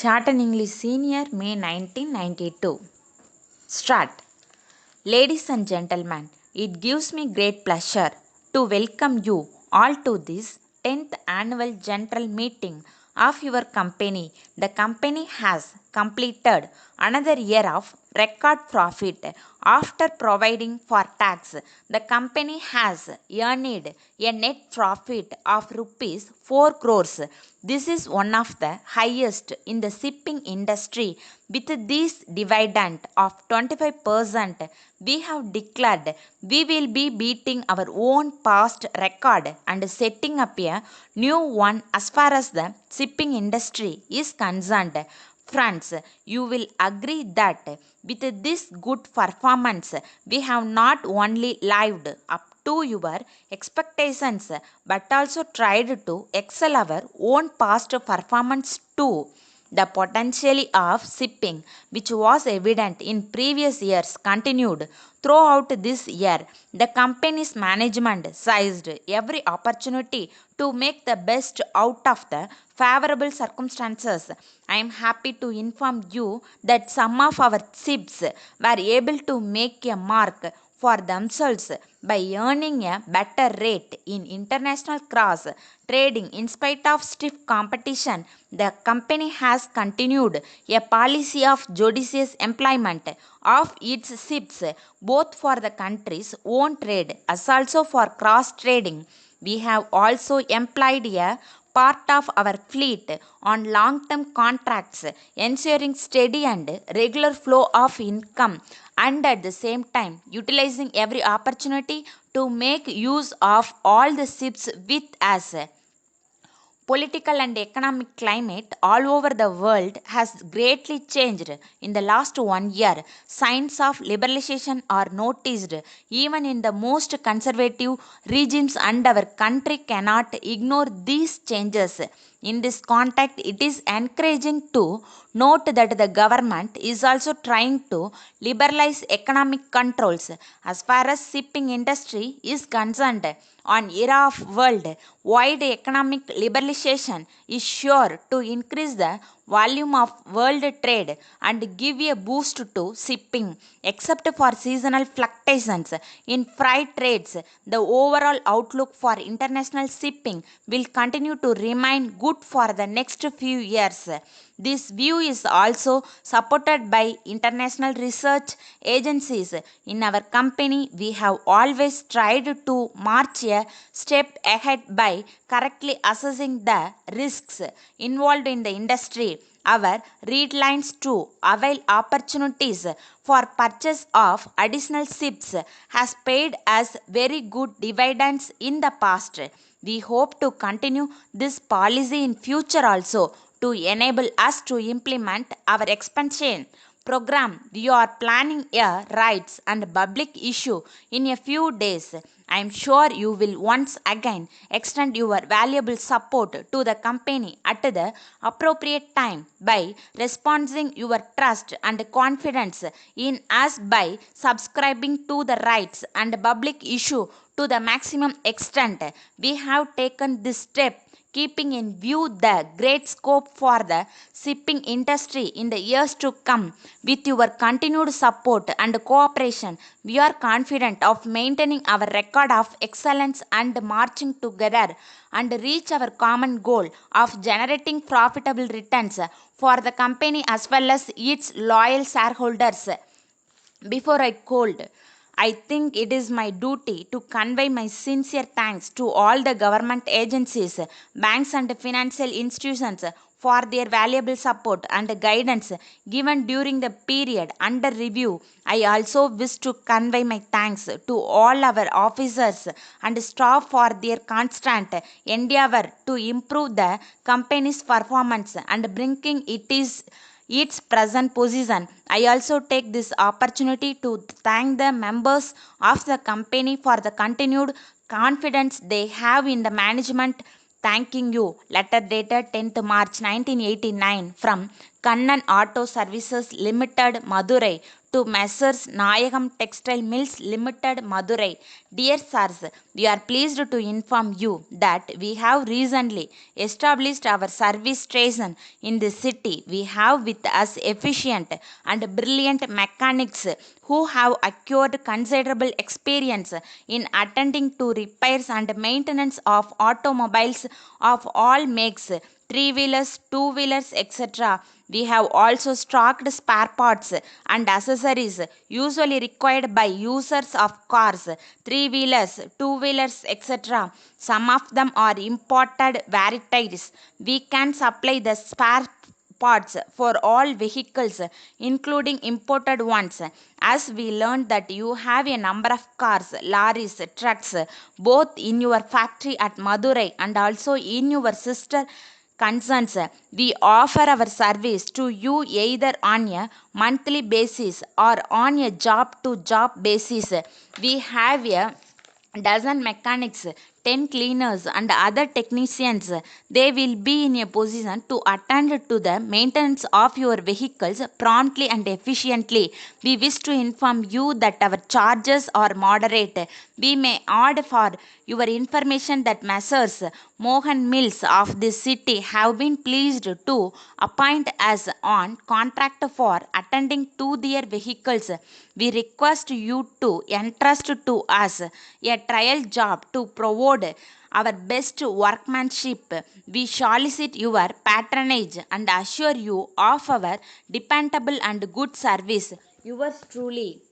Chartan English Senior, May 1992. Start. Ladies and gentlemen, it gives me great pleasure to welcome you all to this 10th annual general meeting of your company. The company has completed another year of record profit. After providing for tax, the company has earned a net profit of rupees 4 crores. This is one of the highest in the shipping industry. With this dividend of 25%, we have declared we will be beating our own past record and setting up a new one as far as the shipping industry is concerned. Friends, you will agree that with this good performance, we have not only lived up to your expectations but also tried to excel our own past performance too. The potential of shipping, which was evident in previous years, continued throughout this year. The company's management seized every opportunity to make the best out of the favorable circumstances. I am happy to inform you that some of our ships were able to make a mark for themselves by earning a better rate in international cross trading in spite of stiff competition. The company has continued a policy of judicious employment of its ships both for the country's own trade as also for cross trading. We have also employed a part of our fleet on long term contracts, ensuring steady and regular flow of income, and at the same time utilizing every opportunity to make use of all the ships with us. Political and economic climate all over the world has greatly changed in the last 1 year. Signs of liberalization are noticed even in the most conservative regimes, and our country cannot ignore these changes. In this context, it is encouraging to note that the government is also trying to liberalize economic controls as far as shipping industry is concerned. On era of world wide economic liberalization is sure to increase the volume of world trade and give a boost to shipping. Except for seasonal fluctuations in freight rates, the overall outlook for international shipping will continue to remain good for the next few years. This view is also supported by international research agencies. In our company, we have always tried to march a step ahead by correctly assessing the risks involved in the industry. Our read lines to avail opportunities for purchase of additional ships has paid us very good dividends in the past. We hope to continue this policy in future also to enable us to implement our expansion program. We are planning a rights and public issue in a few days. I am sure you will once again extend your valuable support to the company at the appropriate time by responding your trust and confidence in us by subscribing to the rights and public issue to the maximum extent. We have taken this step keeping in view the great scope for the shipping industry in the years to come. With your continued support and cooperation, we are confident of maintaining our record of excellence and marching together and reach our common goal of generating profitable returns for the company as well as its loyal shareholders. Before I called, I think it is my duty to convey my sincere thanks to all the government agencies, banks, and financial institutions for their valuable support and guidance given during the period under review. I also wish to convey my thanks to all our officers and staff for their constant endeavor to improve the company's performance and bringing its present position. I also take this opportunity to thank the members of the company for the continued confidence they have in the management. Thanking you. Letter dated 10th March 1989 from Kannan Auto Services Limited, Madurai, to Messrs. Nayagam Textile Mills Limited, Madurai. Dear sirs, we are pleased to inform you that we have recently established our service station in the city. We have with us efficient and brilliant mechanics who have acquired considerable experience in attending to repairs and maintenance of automobiles of all makes, three-wheelers, two-wheelers, etc. We have also stocked spare parts and accessories usually required by users of cars, three-wheelers, two-wheelers, etc. Some of them are imported varieties. We can supply the spare parts for all vehicles, including imported ones. As we learned that you have a number of cars, lorries, trucks, both in your factory at Madurai and also in your sister concerns, we offer our service to you either on a monthly basis or on a job to job basis. We have a dozen mechanics, 10 cleaners, and other technicians. They will be in a position to attend to the maintenance of your vehicles promptly and efficiently. We wish to inform you that our charges are moderate. We may add for your information that Messrs. Mohan Mills of this city have been pleased to appoint us on contract for attending to their vehicles. We request you to entrust to us a trial job to provide our best workmanship. We solicit your patronage and assure you of our dependable and good service. Yours truly,